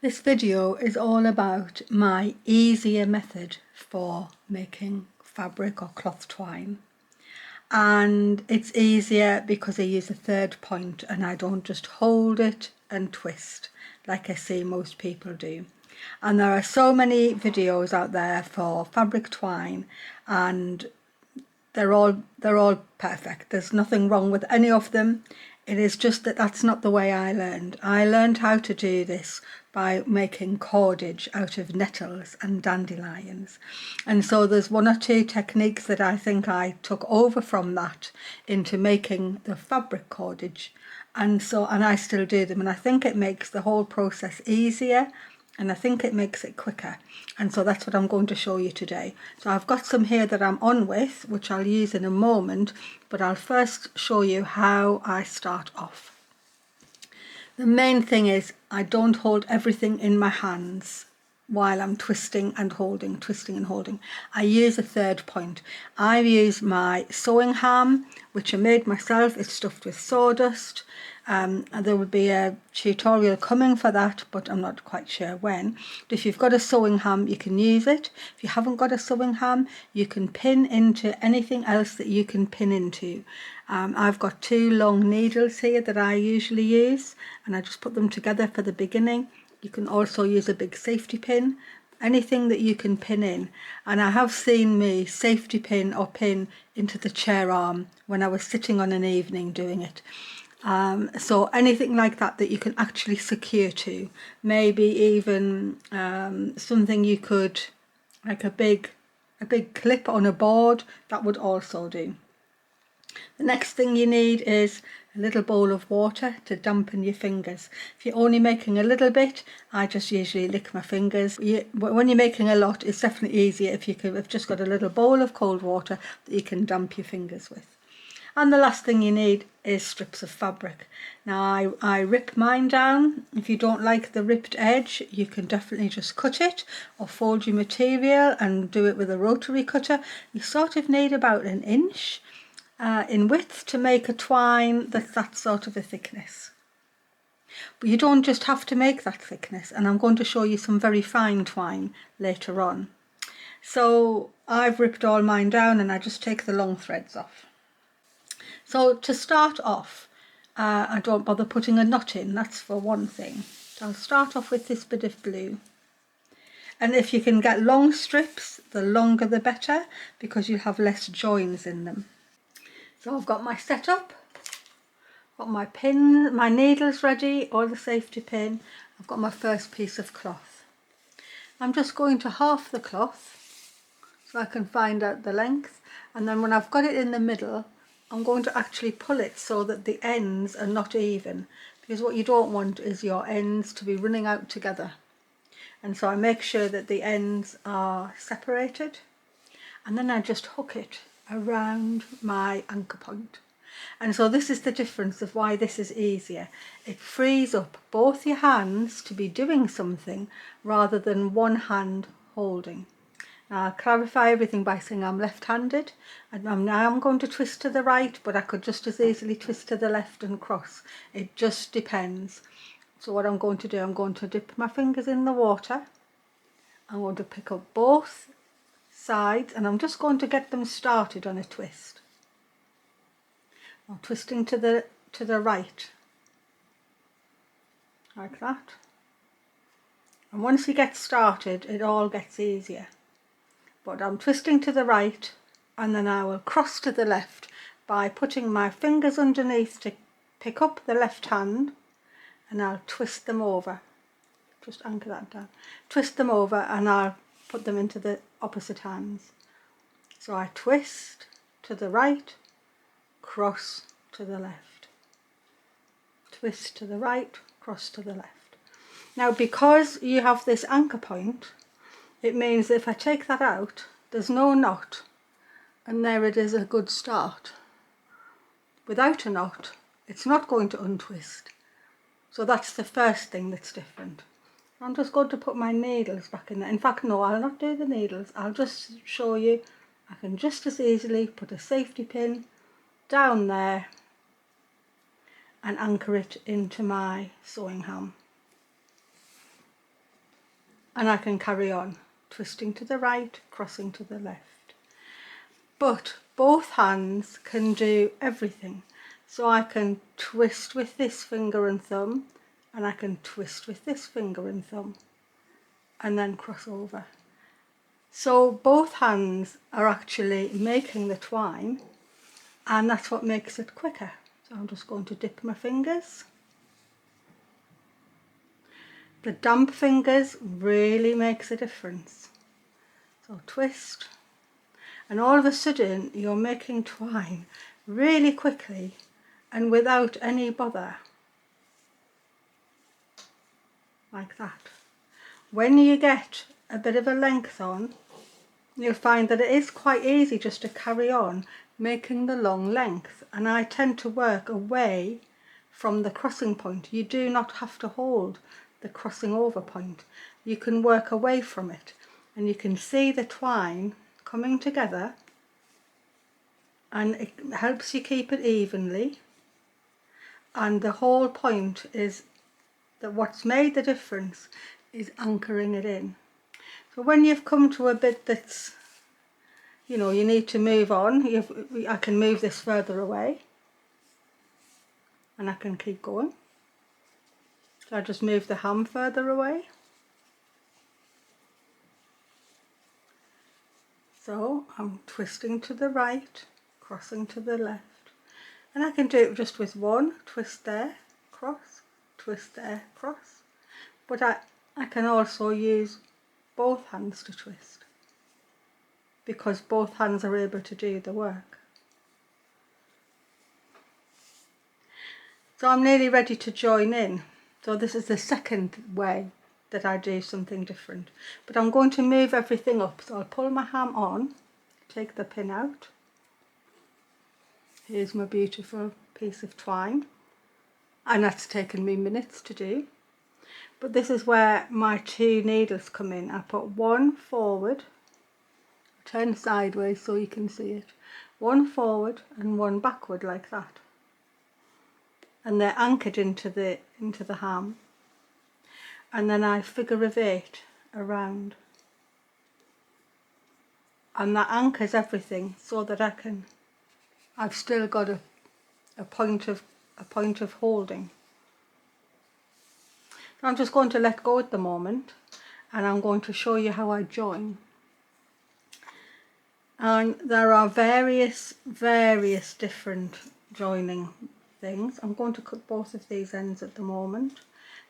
This video is all about my easier method for making fabric or cloth twine, and it's easier because I use a third point and I don't just hold it and twist like I see most people do. And there are so many videos out there for fabric twine and they're all perfect. There's nothing wrong with any of them. It is just that that's not the way I learned. I learned how to do this by making cordage out of nettles and dandelions. And so there's one or two techniques that I think I took over from that into making the fabric cordage. And I still do them. And I think it makes the whole process easier. And I think it makes it quicker, and so that's what I'm going to show you today. So I've got some here that I'm on with, which I'll use in a moment, but I'll first show you how I start off. The main thing is I don't hold everything in my hands while I'm twisting and holding. I use a third point. I use my sewing ham, which I made myself. It's stuffed with sawdust. And there will be a tutorial coming for that, but I'm not quite sure when. But if you've got a sewing ham, you can use it. If you haven't got a sewing ham, you can pin into anything else that you can pin into. I've got two long needles here that I usually use, and I just put them together for the beginning. You can also use a big safety pin, anything that you can pin in. And I have seen me safety pin or pin into the chair arm when I was sitting on an evening doing it. So anything like that you can actually secure to, maybe even something you could, like a big clip on a board, that would also do. The next thing you need is a little bowl of water to dampen your fingers. If you're only making a little bit, I just usually lick my fingers. When you're making a lot, it's definitely easier if you've just got a little bowl of cold water that you can damp your fingers with. And the last thing you need is strips of fabric. Now I rip mine down. If you don't like the ripped edge, you can definitely just cut it or fold your material and do it with a rotary cutter. You sort of need about an inch in width to make a twine that's that sort of a thickness. But you don't just have to make that thickness, and I'm going to show you some very fine twine later on. So I've ripped all mine down and I just take the long threads off. So to start off, I don't bother putting a knot in, that's for one thing. So I'll start off with this bit of blue. And if you can get long strips, the longer the better, because you'll have less joins in them. So I've got my setup, got my pin, my needles ready, or the safety pin. I've got my first piece of cloth. I'm just going to half the cloth so I can find out the length, and then when I've got it in the middle, I'm going to actually pull it so that the ends are not even, because what you don't want is your ends to be running out together. And so I make sure that the ends are separated, and then I just hook it around my anchor point. And so this is the difference of why this is easier. It frees up both your hands to be doing something rather than one hand holding. Now I'll clarify everything by saying I'm left-handed, and now I'm going to twist to the right, but I could just as easily twist to the left and cross. It just depends. So what I'm going to do, I'm going to dip my fingers in the water. I'm going to pick up both sides and I'm just going to get them started on a twist. I'm twisting to the right, like that. And once you get started, it all gets easier. But I'm twisting to the right, and then I will cross to the left by putting my fingers underneath to pick up the left hand, and I'll twist them over. Just anchor that down. Twist them over and I'll put them into the opposite hands. So I twist to the right, cross to the left. Twist to the right, cross to the left. Now because you have this anchor point, it means that if I take that out, there's no knot, and there it is, a good start. Without a knot, it's not going to untwist. So that's the first thing that's different. I'm just going to put my needles back in there. In fact, no, I'll not do the needles. I'll just show you. I can just as easily put a safety pin down there and anchor it into my sewing ham. and I can carry on twisting to the right, crossing to the left. But both hands can do everything. So I can twist with this finger and thumb, and I can twist with this finger and thumb, and then cross over. So both hands are actually making the twine, and that's what makes it quicker. So I'm just going to dip my fingers. The damp fingers really makes a difference. So twist, and all of a sudden you're making twine really quickly and without any bother, like that. When you get a bit of a length on, you'll find that it is quite easy just to carry on making the long length, and I tend to work away from the crossing point. You do not have to hold the crossing over point. You can work away from it, and you can see the twine coming together, and it helps you keep it evenly. And the whole point is that what's made the difference is anchoring it in. So when you've come to a bit that's, you know, you need to move on, I can move this further away, and I can keep going. So I just move the ham further away. So I'm twisting to the right, crossing to the left, and I can do it just with one twist there, cross, twist there, cross. But I can also use both hands to twist, because both hands are able to do the work. So I'm nearly ready to join in. So this is the second way that I do something different. But I'm going to move everything up. So I'll pull my ham on, take the pin out. Here's my beautiful piece of twine. And that's taken me minutes to do. But this is where my two needles come in. I put one forward, turn sideways so you can see it. One forward and one backward, like that. And they're anchored into the ham. And then I figure of 8 around. And that anchors everything so that I've still got a point of holding. So I'm just going to let go at the moment, and I'm going to show you how I join. And there are various different joining things. I'm going to cut both of these ends at the moment.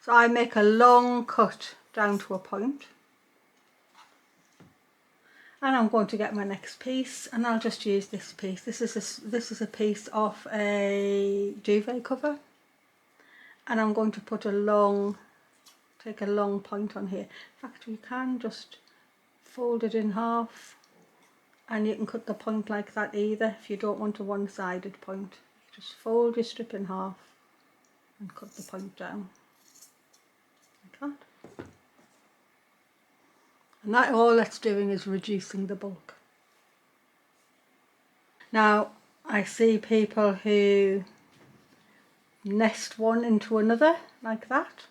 So I make a long cut down to a point, and I'm going to get my next piece, and I'll just use this piece. This is a piece of a duvet cover, and I'm going to put take a long point on here. In fact, you can just fold it in half, and you can cut the point like that either if you don't want a one-sided point. Just fold your strip in half and cut the point down like that. And that all that's doing is reducing the bulk. Now I see people who nest one into another like that,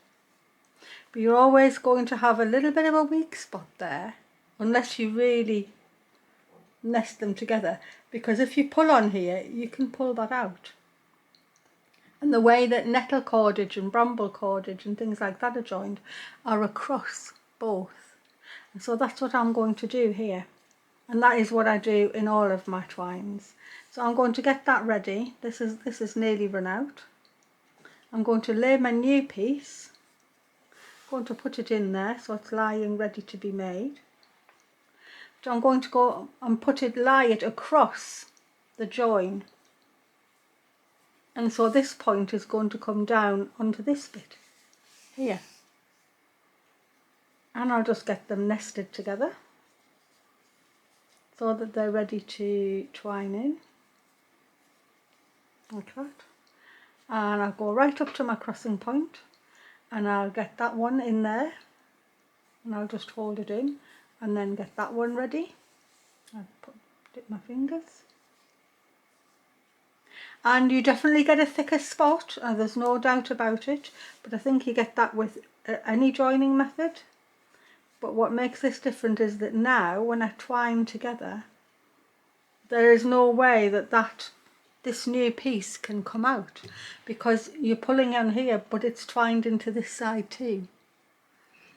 but you're always going to have a little bit of a weak spot there unless you really nest them together, because if you pull on here you can pull that out. And the way that nettle cordage and bramble cordage and things like that are joined are across both. And so that's what I'm going to do here, and that is what I do in all of my twines. So I'm going to get that ready. This is nearly run out. I'm going to lay my new piece, going to put it in there so it's lying ready to be made. So I'm going to go and lie it across the join, and so this point is going to come down onto this bit here, and I'll just get them nested together so that they're ready to twine in like that. And I'll go right up to my crossing point, and I'll get that one in there, and I'll just hold it in, and then get that one ready. I'll dip my fingers, and you definitely get a thicker spot, there's no doubt about it, but I think you get that with any joining method. But what makes this different is that now when I twine together, there is no way that this new piece can come out, because you're pulling on here but it's twined into this side too,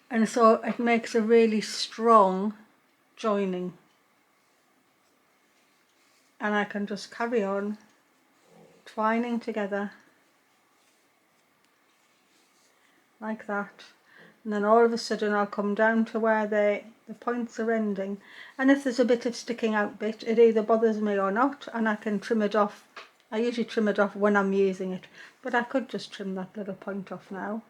and so it makes a really strong joining. And I can just carry on twining together like that, and then all of a sudden I'll come down to where the points are ending, and if there's a bit of sticking out bit, it either bothers me or not, and I can trim it off. I usually trim it off when I'm using it, but I could just trim that little point off now,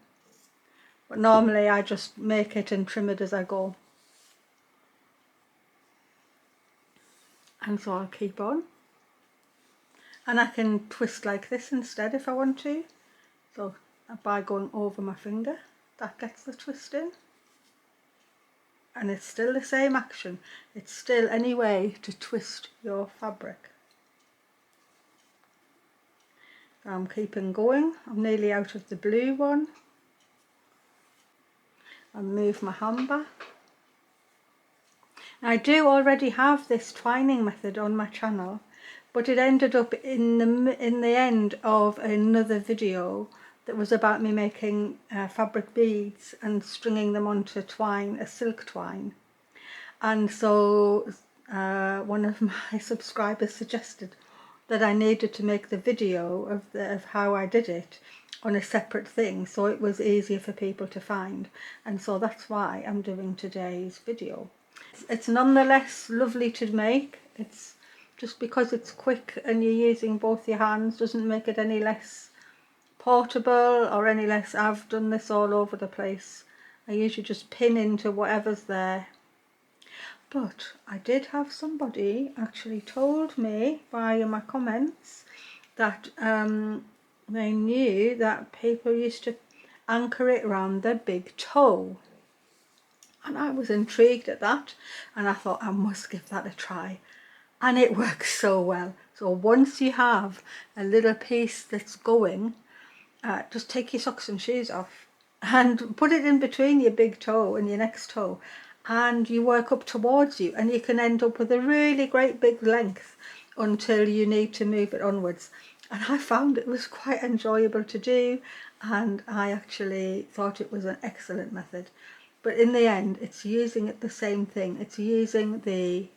but normally I just make it and trim it as I go. And so I'll keep on, and I can twist like this instead if I want to, so by going over my finger, that gets the twist in. And it's still the same action, it's still any way to twist your fabric. I'm keeping going, I'm nearly out of the blue one. I'll move my hand back. I do already have this twining method on my channel, but it ended up in the end of another video that was about me making fabric beads and stringing them onto twine, a silk twine. And so one of my subscribers suggested that I needed to make the video of how I did it on a separate thing, so it was easier for people to find, and so that's why I'm doing today's video. It's nonetheless lovely to make. It's just because it's quick and you're using both your hands doesn't make it any less portable or any less. I've done this all over the place. I usually just pin into whatever's there. But I did have somebody actually told me via my comments that they knew that people used to anchor it around their big toe. And I was intrigued at that, and I thought I must give that a try. And it works so well. So once you have a little piece that's going, just take your socks and shoes off and put it in between your big toe and your next toe, and you work up towards you, and you can end up with a really great big length until you need to move it onwards. And I found it was quite enjoyable to do, and I actually thought it was an excellent method. But in the end, it's using it the same thing. It's using the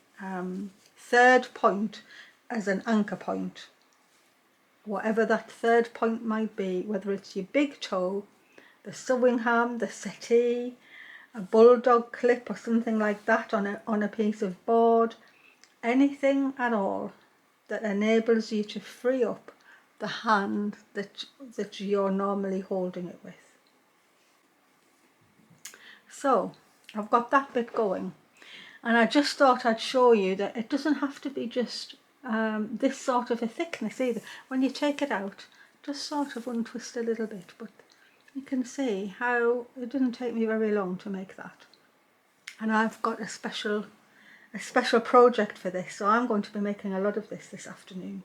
third point as an anchor point. Whatever that third point might be, whether it's your big toe, the sewing ham, the settee, a bulldog clip or something like that on a piece of board, anything at all that enables you to free up the hand that you're normally holding it with. So I've got that bit going, and I just thought I'd show you that it doesn't have to be just this sort of a thickness either. When you take it out, just sort of untwist a little bit, but you can see how it didn't take me very long to make that. And I've got a special project for this, so I'm going to be making a lot of this afternoon.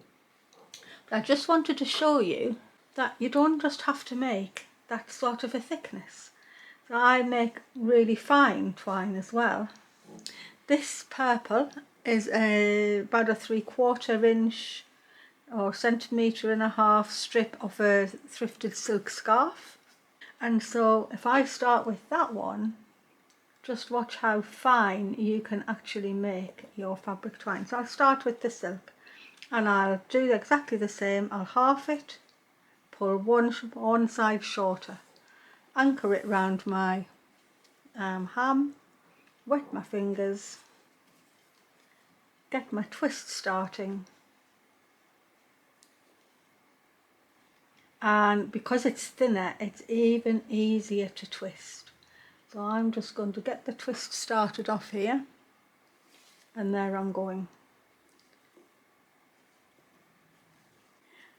But I just wanted to show you that you don't just have to make that sort of a thickness. So I make really fine twine as well. This purple is about a 3/4 inch or 1.5 centimetre strip of a thrifted silk scarf. And so if I start with that one, just watch how fine you can actually make your fabric twine. So I'll start with the silk, and I'll do exactly the same. I'll half it, pull one side shorter, anchor it round my ham, wet my fingers, get my twist starting, and because it's thinner, it's even easier to twist. So I'm just going to get the twist started off here, and there I'm going.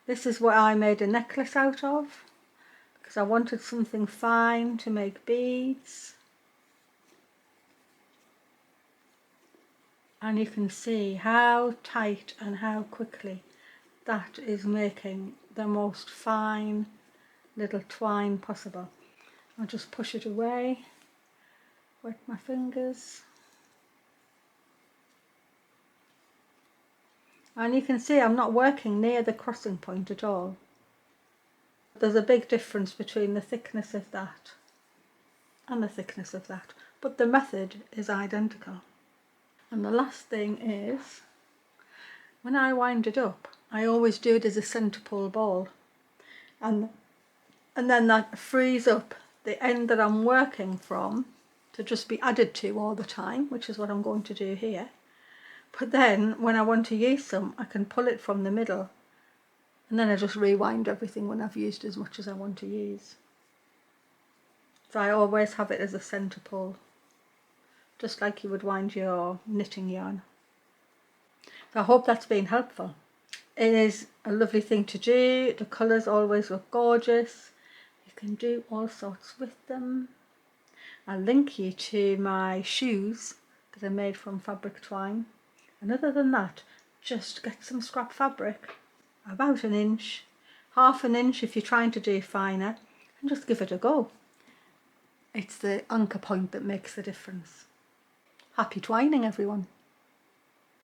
This is what I made a necklace out of, because I wanted something fine to make beads. And you can see how tight and how quickly that is making the most fine little twine possible. I'll just push it away, wet my fingers. And you can see I'm not working near the crossing point at all. There's a big difference between the thickness of that and the thickness of that, but the method is identical. And the last thing is, when I wind it up, I always do it as a centre pole ball, and then that frees up the end that I'm working from to just be added to all the time, which is what I'm going to do here. But then when I want to use some, I can pull it from the middle, and then I just rewind everything when I've used as much as I want to use. So I always have it as a centre pole, just like you would wind your knitting yarn. So I hope that's been helpful. It is a lovely thing to do. The colours always look gorgeous. You can do all sorts with them. I'll link you to my shoes that are made from fabric twine. And other than that, just get some scrap fabric, about an inch, half an inch if you're trying to do finer, and just give it a go. It's the anchor point that makes the difference. Happy twining, everyone.